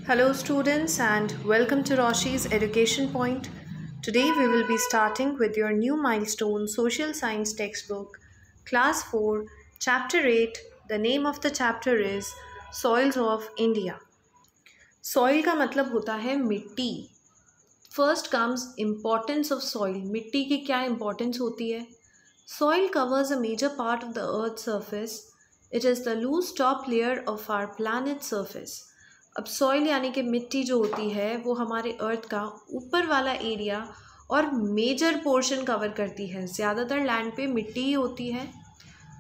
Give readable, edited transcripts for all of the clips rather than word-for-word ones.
Hello, students, and welcome to Roshi's Education Point. Today, we will be starting with your new milestone social science textbook, Class 4, Chapter 8. The name of the chapter is Soils of India. Soil का मतलब होता है मिट्टी. First comes importance of soil. मिट्टी की क्या importance होती है? Soil covers a major part of the earth's surface. It is the loose top layer of our planet's surface. अब सॉइल यानी कि मिट्टी जो होती है वो हमारे अर्थ का ऊपर वाला एरिया और मेजर पोर्शन कवर करती है. ज़्यादातर लैंड पे मिट्टी ही होती है.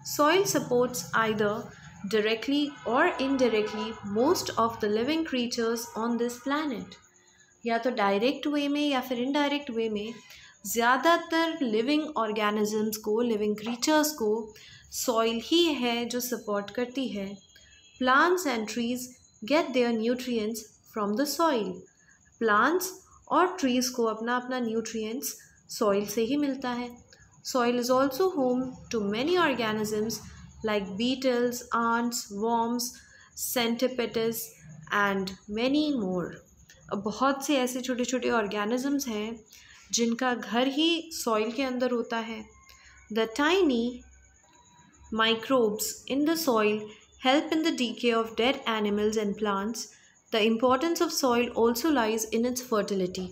सॉइल सपोर्ट्स आइदर डायरेक्टली और indirectly most of the living creatures on this planet. या तो डायरेक्ट वे में या फिर इनडायरेक्ट वे में ज़्यादातर लिविंग ऑर्गेनिजम्स को, लिविंग क्रीचर्स को सॉइल ही है जो सपोर्ट करती है. Plants and trees get their nutrients from the soil. Plants और trees को अपना अपना nutrients soil से ही मिलता है. Soil is also home to many organisms like beetles, ants, worms, centipedes and many more. अब बहुत से ऐसे छोटे छोटे organisms हैं जिनका घर ही soil के अंदर होता है. The tiny microbes in the soil help in the decay of dead animals and plants. The importance of soil also lies in its fertility.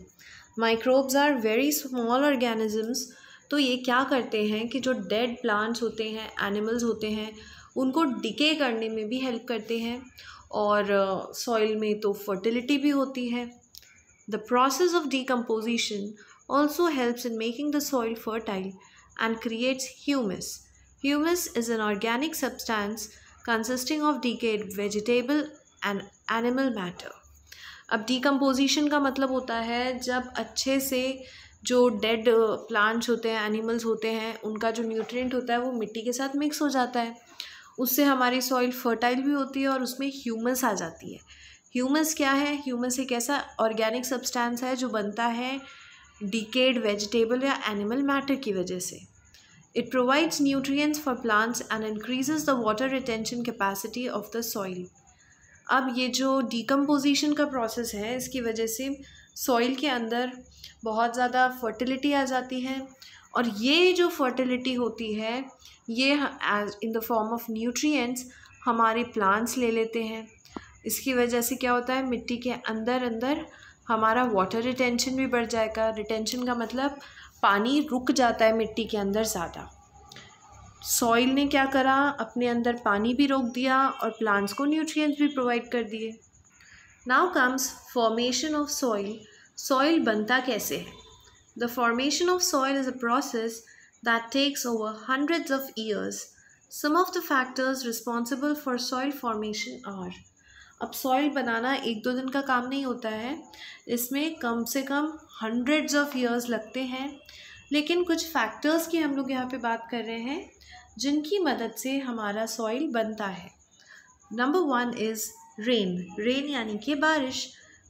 Microbes are very small organisms. तो ये क्या करते हैं कि जो डेड प्लांट्स होते हैं, animals होते हैं, उनको डिके करने में भी हेल्प करते हैं और सॉइल में तो फर्टिलिटी भी होती है. The process of decomposition also helps in making the soil fertile and creates humus. Humus is an organic substance consisting of decayed vegetable and animal matter. अब decomposition का मतलब होता है जब अच्छे से जो डेड प्लांट्स होते हैं, एनिमल्स होते हैं, उनका जो न्यूट्रिएंट होता है वो मिट्टी के साथ मिक्स हो जाता है. उससे हमारी सॉइल फर्टाइल भी होती है और उसमें ह्यूमस आ जाती है. ह्यूमस क्या है? ह्यूमस एक ऐसा ऑर्गेनिक सब्सटेंस है जो बनता है डिकेड वेजिटेबल या एनिमल मैटर की वजह से. It provides nutrients for plants and increases the water retention capacity of the soil. अब ये जो decomposition का process है इसकी वजह से soil के अंदर बहुत ज़्यादा fertility आ जाती है और ये जो fertility होती है ये as in the form of nutrients हमारे plants ले लेते हैं. इसकी वजह से क्या होता है, मिट्टी के अंदर अंदर हमारा water retention भी बढ़ जाएगा. retention का मतलब पानी रुक जाता है मिट्टी के अंदर ज़्यादा. सॉइल ने क्या करा, अपने अंदर पानी भी रोक दिया और प्लांट्स को न्यूट्रिएंट्स भी प्रोवाइड कर दिए. Now comes formation of soil. Soil बनता कैसे है? The formation of soil is a process that takes over hundreds of years. Some of the factors responsible for soil formation are. अब soil बनाना एक दो दिन का काम नहीं होता है, इसमें कम से कम हंड्रेड्स ऑफ ईयर्स लगते हैं. लेकिन कुछ फैक्टर्स की हम लोग यहाँ पे बात कर रहे हैं जिनकी मदद से हमारा सॉइल बनता है. Number 1 is rain. रेन यानी कि बारिश.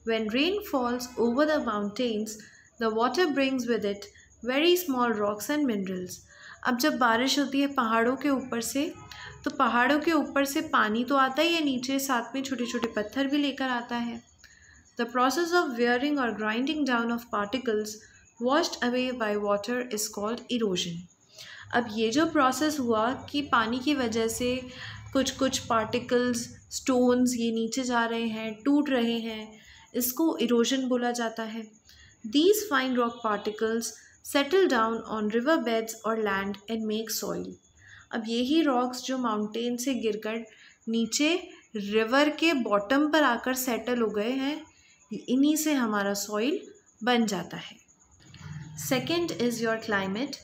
When rain false over the mountains the water brings with it very small rocks and minerals. अब जब बारिश होती है पहाड़ों के ऊपर से तो पहाड़ों के ऊपर से पानी तो आता ही है नीचे, साथ में छोटे छोटे पत्थर भी लेकर आता है. द प्रोसेस ऑफ वेयरिंग और grinding down of particles washed away by water is called erosion. अब ये जो प्रोसेस हुआ कि पानी की वजह से कुछ कुछ पार्टिकल्स, स्टोन्स ये नीचे जा रहे हैं, टूट रहे हैं, इसको इरोजन बोला जाता है. These fine rock particles settle down on river beds or land and make soil. अब यही रॉक्स जो माउंटेन से गिरकर नीचे रिवर के बॉटम पर आकर सेटल हो गए हैं, इन्हीं से हमारा सॉइल बन जाता है. Second is your climate.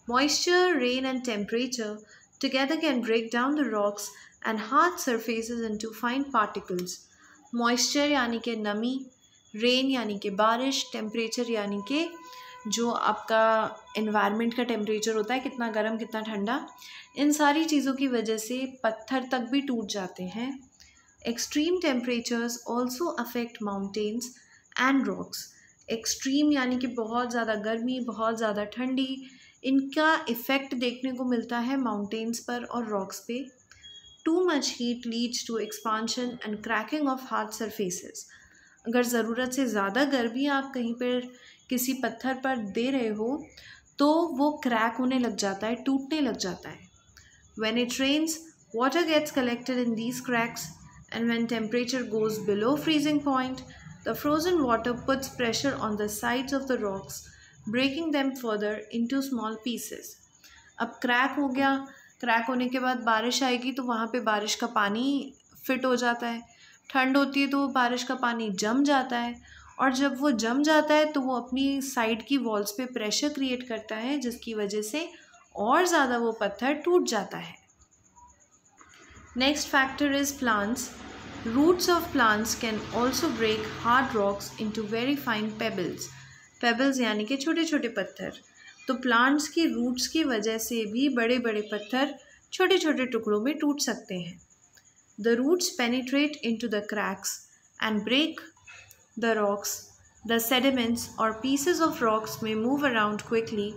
Moisture, rain and temperature together can break down the rocks and hard surfaces into fine particles. Moisture यानी कि नमी, rain यानी कि बारिश, temperature यानी कि जो आपका environment का temperature होता है, कितना गर्म कितना ठंडा, इन सारी चीज़ों की वजह से पत्थर तक भी टूट जाते हैं. Extreme temperatures also affect mountains and rocks. Extreme यानी कि बहुत ज़्यादा गर्मी, बहुत ज़्यादा ठंडी, इनका इफ़ेक्ट देखने को मिलता है माउंटेन्स पर और रॉक्स पे. Too much heat leads to expansion and cracking of hard surfaces. अगर ज़रूरत से ज़्यादा गर्मी आप कहीं पर किसी पत्थर पर दे रहे हो तो वो क्रैक होने लग जाता है, टूटने लग जाता है. When it rains, water gets collected in these cracks, and when temperature goes below freezing point, the frozen water puts pressure on the sides of the rocks, breaking them further into small pieces. अब crack हो गया, crack होने के बाद बारिश आएगी तो वहाँ पे बारिश का पानी फिट हो जाता है. ठंड होती है तो बारिश का पानी जम जाता है, और जब वो जम जाता है तो वो अपनी साइड की वॉल्स पे प्रेशर क्रिएट करता है, जिसकी वजह से और ज़्यादा वो पत्थर टूट जाता है. Next factor is plants. Roots of plants can also break hard rocks into very fine pebbles. Pebbles यानी कि छोटे छोटे पत्थर. तो प्लांट्स की रूट्स की वजह से भी बड़े बड़े पत्थर छोटे छोटे टुकड़ों में टूट सकते हैं. The roots penetrate into the cracks and break the rocks. The sediments or pieces of rocks may move around quickly,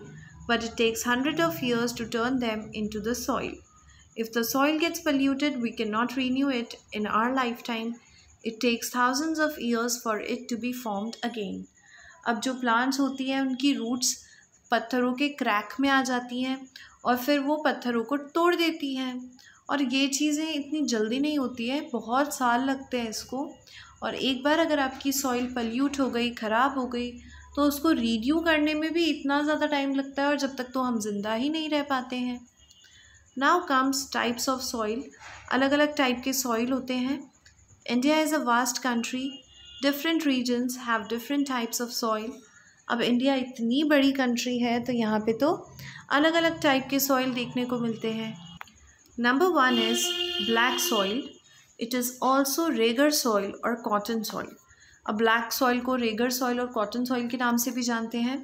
but it takes hundreds of years to turn them into the soil. If the soil gets polluted, we cannot renew it in our lifetime. It takes thousands of years for it to be formed again. अब जो plants होती हैं उनकी roots पत्थरों के crack में आ जाती हैं और फिर वो पत्थरों को तोड़ देती हैं. और ये चीज़ें इतनी जल्दी नहीं होती है, बहुत साल लगते हैं इसको. और एक बार अगर आपकी सॉइल पल्यूट हो गई, ख़राब हो गई, तो उसको रीन्यू करने में भी इतना ज़्यादा टाइम लगता है, और जब तक तो हम जिंदा ही नहीं रह पाते हैं. Now comes types of soil. अलग अलग टाइप के सॉइल होते हैं. India is a vast country. Different regions have different types of soil. अब इंडिया इतनी बड़ी कंट्री है तो यहाँ पे तो अलग अलग टाइप के सॉइल देखने को मिलते हैं. Number 1 is black soil. It is also Regar soil और कॉटन सॉइल. अब ब्लैक सॉइल को रेगर सॉइल और कॉटन सॉइल के नाम से भी जानते हैं.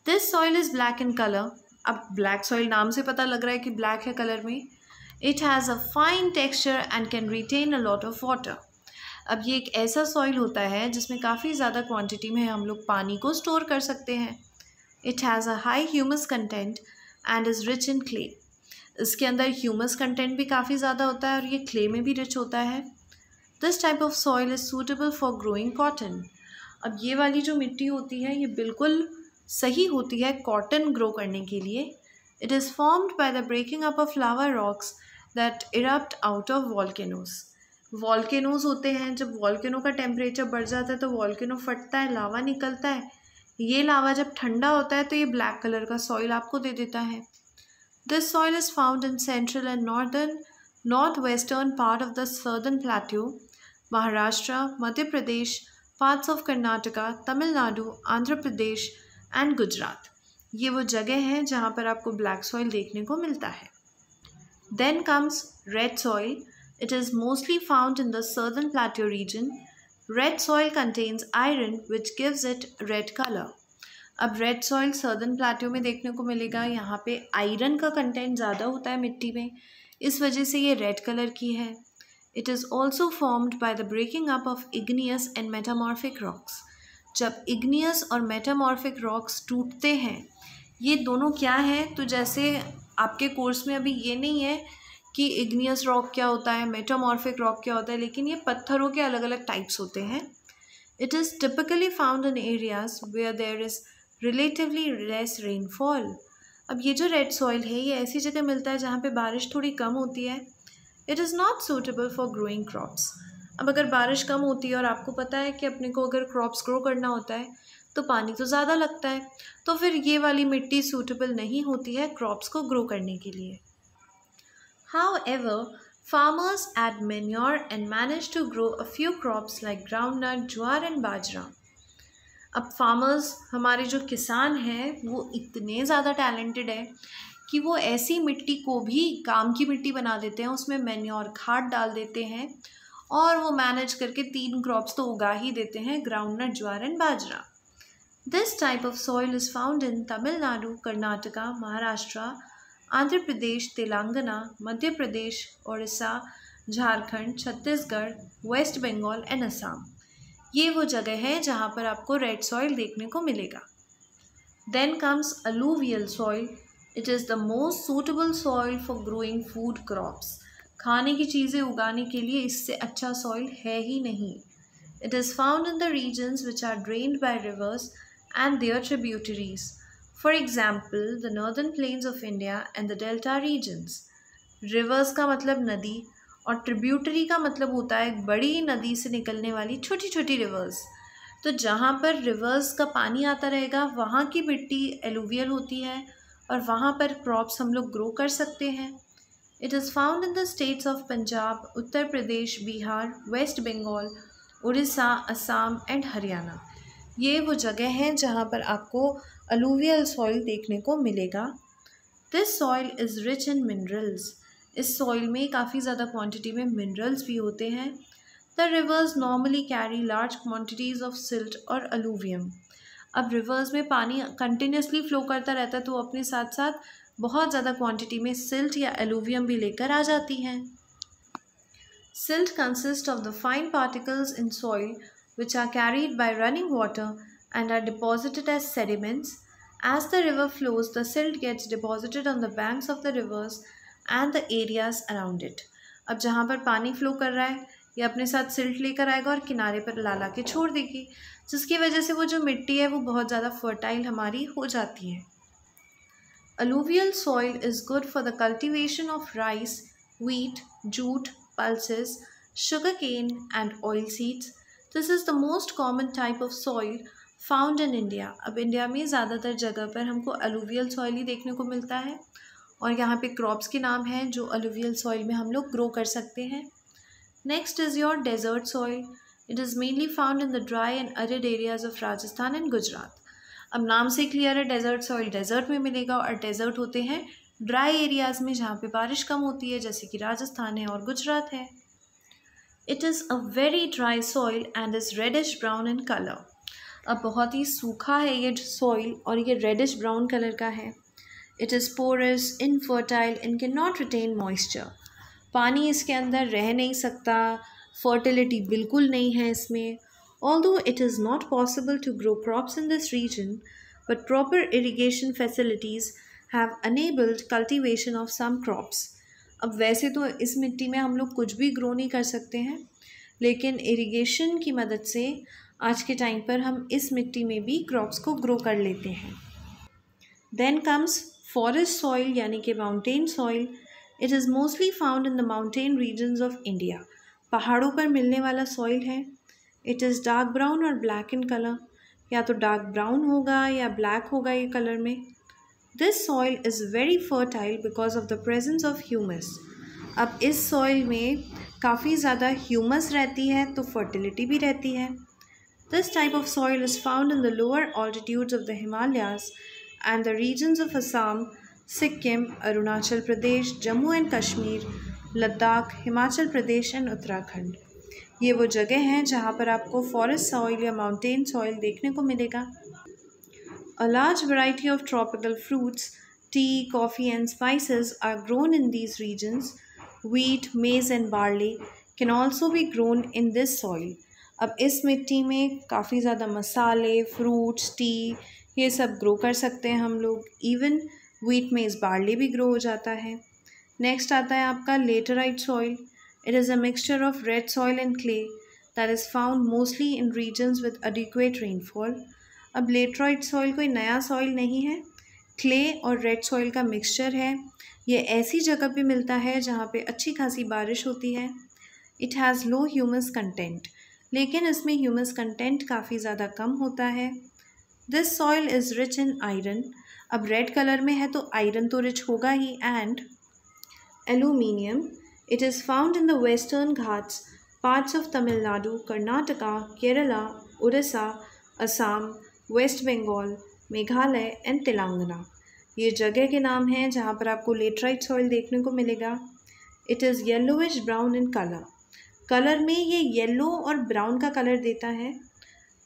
This soil is black in colour. अब ब्लैक सॉइल नाम से पता लग रहा है कि ब्लैक है कलर में. It has a fine texture and can retain a lot of water. अब ये एक ऐसा सॉइल होता है जिसमें काफ़ी ज़्यादा क्वांटिटी में हम लोग पानी को स्टोर कर सकते हैं. It has a high humus content and is rich in clay. इसके अंदर ह्यूमस कंटेंट भी काफ़ी ज़्यादा होता है और ये क्ले में भी रिच होता है. This type of soil is suitable for growing cotton. अब ये वाली जो मिट्टी होती है ये बिल्कुल सही होती है कॉटन ग्रो करने के लिए. It is formed by the breaking up of lava rocks that erupt out of volcanoes. Volcanoes होते हैं, जब वॉल्केनो का टेम्परेचर बढ़ जाता है तो वॉल्केनो फटता है, लावा निकलता है. ये लावा जब ठंडा होता है तो ये ब्लैक कलर का सॉइल आपको दे देता है. This soil is found in central and north western part of the southern plateau, Maharashtra, Madhya Pradesh, parts of Karnataka, Tamil Nadu, Andhra Pradesh and Gujarat. ये वो जगह हैं जहाँ पर आपको ब्लैक सॉइल देखने को मिलता है. Then comes red soil. It is mostly found in the southern plateau region. Red soil contains iron which gives it red color. अब रेड सॉइल सर्दर्न प्लेट्यू में देखने को मिलेगा. यहाँ पे आयरन का कंटेंट ज़्यादा होता है मिट्टी में, इस वजह से ये रेड कलर की है. It is also formed by the breaking up of igneous and metamorphic rocks. जब इग्नियस और मेटामॉर्फिक रॉक्स टूटते हैं, ये दोनों क्या हैं, तो जैसे आपके कोर्स में अभी ये नहीं है कि इग्नियस रॉक क्या होता है, मेटामॉर्फिक रॉक क्या होता है, लेकिन ये पत्थरों के अलग अलग टाइप्स होते हैं. It is typically found in areas where there is relatively less rainfall. अब ये जो रेड सॉइल है ये ऐसी जगह मिलता है जहाँ पे बारिश थोड़ी कम होती है. It is not suitable for growing crops. अब अगर बारिश कम होती है और आपको पता है कि अपने को अगर क्रॉप्स ग्रो करना होता है तो पानी तो ज़्यादा लगता है, तो फिर ये वाली मिट्टी सूटेबल नहीं होती है क्रॉप्स को ग्रो करने के लिए. However, farmers add manure and manage to grow a few crops like groundnut, jowar and बाजरा. अब फार्मर्स, हमारे जो किसान हैं, वो इतने ज़्यादा टैलेंटेड है कि वो ऐसी मिट्टी को भी काम की मिट्टी बना देते हैं, उसमें मैन्योर खाद डाल देते हैं और वो मैनेज करके 3 क्रॉप्स तो उगा ही देते हैं, groundnut, jowar and bajra. This type of soil is found in Tamil Nadu, Karnataka, Maharashtra, Andhra Pradesh, Telangana, Madhya Pradesh, Orissa, Jharkhand, Chhattisgarh, West Bengal and Assam. ये वो जगह है जहाँ पर आपको रेड सॉइल देखने को मिलेगा. Then comes alluvial soil. It is the most suitable soil for growing food crops. खाने की चीज़ें उगाने के लिए इससे अच्छा सॉइल है ही नहीं. It is found in the regions which are drained by rivers and their tributaries. For example, the northern plains of India and the delta regions. Reverse का मतलब नदी और ट्रिब्यूटरी का मतलब होता है एक बड़ी नदी से निकलने वाली छोटी छोटी रिवर्स। तो जहाँ पर रिवर्स का पानी आता रहेगा वहाँ की मिट्टी एलुवियल होती है और वहाँ पर क्रॉप्स हम लोग ग्रो कर सकते हैं। It is found in the states of Punjab, Uttar Pradesh, Bihar, West Bengal, Orissa, Assam and Haryana. ये वो जगह हैं जहाँ पर आपको अलूवियल सॉइल देखने को मिलेगा। This soil is rich in minerals. इस सॉइल में काफ़ी ज़्यादा क्वांटिटी में मिनरल्स भी होते हैं। The reverse normally carry large quantities of silt और अलूवियम। अब रिवर्स में पानी कंटिन्यूसली फ्लो करता रहता है तो अपने साथ साथ बहुत ज़्यादा क्वांटिटी में सिल्ट या अलूवियम भी लेकर आ जाती हैं। Silt consists of the fine particles in soil which are carried by running water and are deposited as sediments. As the river flows, the silt gets deposited on the banks of the rivers and the areas around it. अब जहाँ पर पानी flow कर रहा है ये अपने साथ सिल्ट लेकर आएगा और किनारे पर ला ला के छोड़ देगी, जिसकी वजह से वो जो मिट्टी है वो बहुत ज़्यादा फर्टाइल हमारी हो जाती है। Alluvial soil is good for the cultivation of rice, wheat, jute, pulses, sugarcane and oilseeds. This is the most common type of soil found in India. अब इंडिया में ज़्यादातर जगह पर हमको alluvial soil ही देखने को मिलता है और यहाँ पे क्रॉप्स के नाम हैं जो alluvial soil में हम लोग ग्रो कर सकते हैं। Next is your desert soil. It is mainly found in the dry and arid areas of Rajasthan and Gujarat. अब नाम से क्लियर है डेजर्ट सॉइल डेजर्ट में मिलेगा और डेजर्ट होते हैं ड्राई एरियाज़ में जहाँ पे बारिश कम होती है, जैसे कि राजस्थान है और गुजरात है। It is a very dry soil and is reddish brown in colour. अब बहुत ही सूखा है ये सॉइल और ये रेडिश ब्राउन कलर का है। It is porous, infertile and can not retain moisture. पानी इसके अंदर रह नहीं सकता, फर्टिलिटी बिल्कुल नहीं है इसमें। Although it is not possible to grow crops in this region, but proper irrigation facilities have enabled cultivation of some crops. अब वैसे तो इस मिट्टी में हम लोग कुछ भी ग्रो नहीं कर सकते हैं, लेकिन इरिगेशन की मदद से आज के टाइम पर हम इस मिट्टी में भी क्रॉप्स को ग्रो कर लेते हैं। Then comes forest soil यानी कि mountain soil. It is mostly found in the mountain regions of India. पहाड़ों पर मिलने वाला सॉइल है। इट इज़ डार्क ब्राउन और ब्लैक इन कलर, या तो डार्क ब्राउन होगा या ब्लैक होगा ये कलर में। This soil is very fertile because of the presence of humus. अब इस सॉइल में काफ़ी ज़्यादा ह्यूमस रहती है तो फर्टिलिटी भी रहती है। This type of soil is found in the lower altitudes of the Himalayas and the regions of Assam, Sikkim, Arunachal Pradesh, Jammu and Kashmir, Ladakh, Himachal Pradesh and Uttarakhand. ये वो जगह हैं जहाँ पर आपको फॉरेस्ट सॉइल या माउंटेन सॉइल देखने को मिलेगा। A large variety of tropical fruits, tea, coffee and spices are grown in these regions. Wheat, maize and barley can also B grown in this soil. अब इस मिट्टी में काफ़ी ज़्यादा मसाले, फ्रूट्स, टी ये सब ग्रो कर सकते हैं हम लोग। इवन व्हीट, मेज, बार्ले भी ग्रो हो जाता है। नेक्स्ट आता है आपका laterite soil. It is a mixture of red soil and clay that is found mostly in regions with adequate rainfall. अब लेटराइट सॉइल कोई नया सॉइल नहीं है, क्ले और रेड सॉइल का मिक्सचर है. ये ऐसी जगह पे मिलता है जहाँ पे अच्छी खासी बारिश होती है. It has low humus content, लेकिन इसमें ह्यूमस कंटेंट काफ़ी ज़्यादा कम होता है. This soil is rich in iron. अब रेड कलर में है तो आयरन तो रिच होगा ही. And aluminium. It is found in the western Ghats, parts of Tamil Nadu, Karnataka, Kerala, Odisha, Assam, West Bengal, Meghalaya and Telangana. ये जगह के नाम हैं जहाँ पर आपको लेटराइट सॉइल देखने को मिलेगा. It is yellowish brown in color. Colour में ये येलो और ब्राउन का कलर देता है.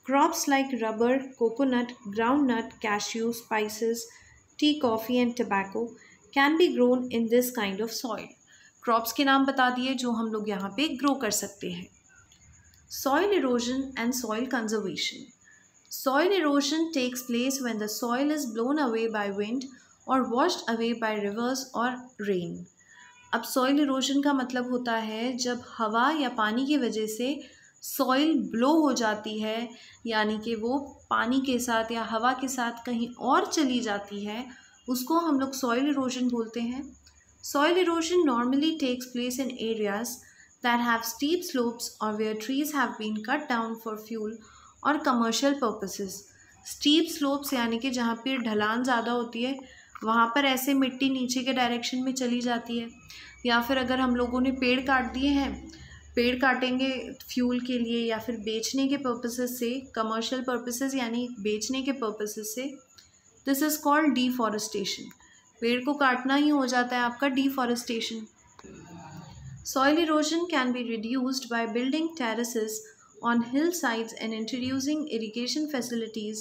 Crops like rubber, coconut, groundnut, cashew, spices, tea, coffee and tobacco can be grown in this kind of soil. Crops के नाम बता दिए जो हम लोग यहाँ पे ग्रो कर सकते हैं. Soil erosion and soil conservation. Soil erosion takes place when the soil is blown away by wind or washed away by rivers or rain. अब सॉइल इरोजन का मतलब होता है जब हवा या पानी की वजह से सॉइल ब्लो हो जाती है, यानी कि वो पानी के साथ या हवा के साथ कहीं और चली जाती है, उसको हम लोग सॉइल इरोजन बोलते हैं। Soil erosion normally takes place in areas that have steep slopes और where trees have been cut down for fuel और कमर्शियल पर्पसेस। स्टीप स्लोप्स यानी कि जहाँ पे ढलान ज़्यादा होती है, वहाँ पर ऐसे मिट्टी नीचे के डायरेक्शन में चली जाती है। या फिर अगर हम लोगों ने पेड़ काट दिए हैं, पेड़ काटेंगे फ्यूल के लिए या फिर बेचने के पर्पसेस से, कमर्शियल पर्पसेस यानी बेचने के पर्पसेस से, दिस इज़ कॉल्ड डिफॉरेस्टेशन। पेड़ को काटना ही हो जाता है आपका deforestation. Soil erosion can be reduced by building terraces on hillsides and introducing irrigation facilities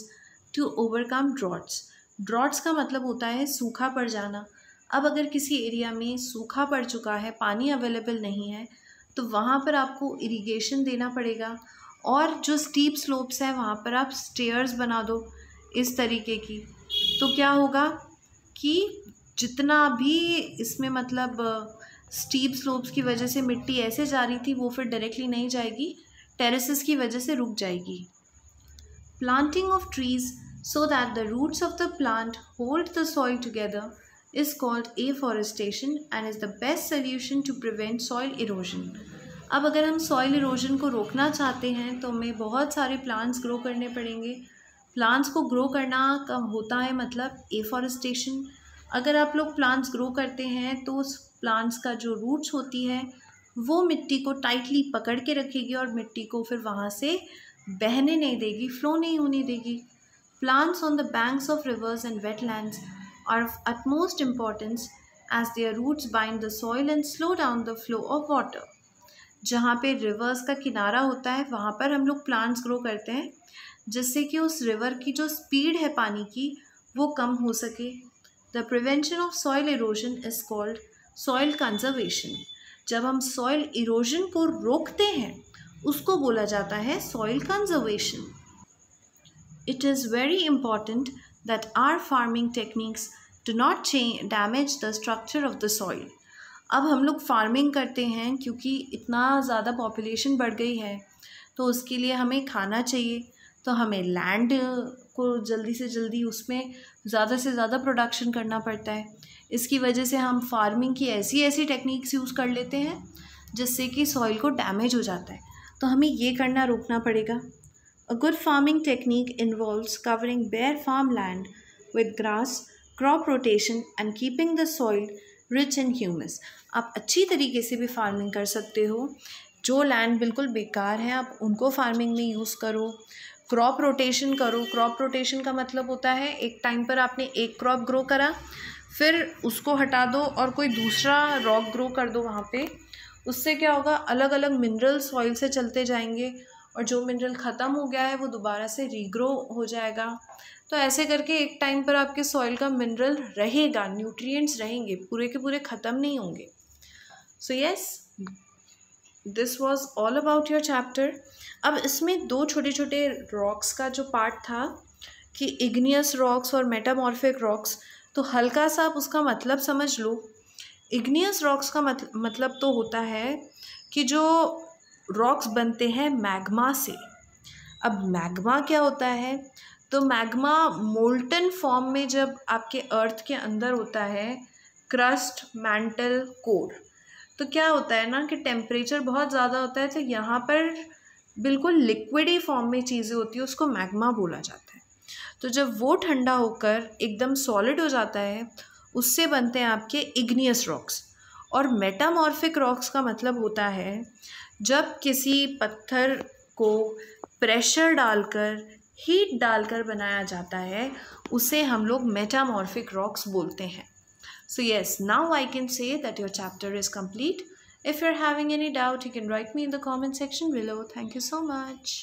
to overcome droughts. Droughts का मतलब होता है सूखा पड़ जाना। अब अगर किसी एरिया में सूखा पड़ चुका है, पानी अवेलेबल नहीं है, तो वहाँ पर आपको इरिगेशन देना पड़ेगा। और जो स्टीप स्लोप्स हैं वहाँ पर आप स्टेयर्स बना दो इस तरीके की। तो क्या होगा कि जितना भी इसमें मतलब स्टीप स्लोप्स की वजह से मिट्टी ऐसे जा रही थी, वो फिर डायरेक्टली नहीं जाएगी, टेरेसेस की वजह से रुक जाएगी। Planting of trees so that the roots of the plant hold the soil together is called afforestation and is the best solution to prevent soil erosion. अब अगर हम सॉइल इरोजन को रोकना चाहते हैं तो हमें बहुत सारे प्लांट्स ग्रो करने पड़ेंगे। प्लांट्स को ग्रो करना का होता है मतलब एफॉरेस्टेशन। अगर आप लोग प्लांट्स ग्रो करते हैं तो उस प्लांट्स का जो रूट्स होती है वो मिट्टी को टाइटली पकड़ के रखेगी और मिट्टी को फिर वहाँ से बहने नहीं देगी, फ्लो नहीं होने देगी। Plants on the banks of rivers and wetlands are of utmost importance as their roots bind the soil and slow down the flow of water. जहाँ पे रिवर्स का किनारा होता है वहाँ पर हम लोग प्लांट्स ग्रो करते हैं, जिससे कि उस रिवर की जो स्पीड है पानी की वो कम हो सके। The prevention of soil erosion is called soil conservation. जब हम सॉइल इरोजन को रोकते हैं उसको बोला जाता है soil conservation. It is very important that our farming techniques do not damage the structure of the soil. अब हम लोग फार्मिंग करते हैं क्योंकि इतना ज़्यादा पॉपुलेशन बढ़ गई है, तो उसके लिए हमें खाना चाहिए, तो हमें लैंड को जल्दी से जल्दी उसमें ज़्यादा से ज़्यादा प्रोडक्शन करना पड़ता है। इसकी वजह से हम फार्मिंग की ऐसी टेक्निक्स यूज़ कर लेते हैं जिससे कि सॉइल को डैमेज हो जाता है, तो हमें ये करना रोकना पड़ेगा। A good farming technique involves covering bare farm land with grass, crop rotation and keeping the soil rich in humus. आप अच्छी तरीके से भी फार्मिंग कर सकते हो। जो लैंड बिल्कुल बेकार है आप उनको फार्मिंग में यूज़ करो। क्रॉप रोटेशन करो। क्रॉप रोटेशन का मतलब होता है एक टाइम पर आपने एक क्रॉप ग्रो करा, फिर उसको हटा दो और कोई दूसरा रॉक ग्रो कर दो वहाँ पे। उससे क्या होगा, अलग अलग मिनरल सॉइल से चलते जाएंगे और जो मिनरल ख़त्म हो गया है वो दोबारा से रीग्रो हो जाएगा। तो ऐसे करके एक टाइम पर आपके सॉइल का मिनरल रहेगा, न्यूट्रिएंट्स रहेंगे, पूरे के पूरे ख़त्म नहीं होंगे। So yes, this was all about your chapter. अब इसमें दो छोटे छोटे रॉक्स का जो पार्ट था कि इग्नियस रॉक्स और मेटामॉर्फिक रॉक्स, तो हल्का सा आप उसका मतलब समझ लो। इग्नियस रॉक्स का मतलब तो होता है कि जो रॉक्स बनते हैं मैग्मा से। अब मैग्मा क्या होता है, तो मैग्मा मोल्टन फॉर्म में जब आपके अर्थ के अंदर होता है, क्रस्ट, मैंटल, कोर, तो क्या होता है ना कि टेम्परेचर बहुत ज़्यादा होता है, तो यहाँ पर बिल्कुल लिक्विडी फॉर्म में चीज़ें होती है, उसको मैग्मा बोला जाता है। तो जब वो ठंडा होकर एकदम सॉलिड हो जाता है, उससे बनते हैं आपके इग्नियस रॉक्स। और मेटामॉर्फिक रॉक्स का मतलब होता है जब किसी पत्थर को प्रेशर डालकर, हीट डालकर बनाया जाता है, उसे हम लोग मेटामॉर्फिक रॉक्स बोलते हैं। So yes, now I can say that your chapter is complete. If you're having any doubt, you can write me in the comment section below. Thank you so much.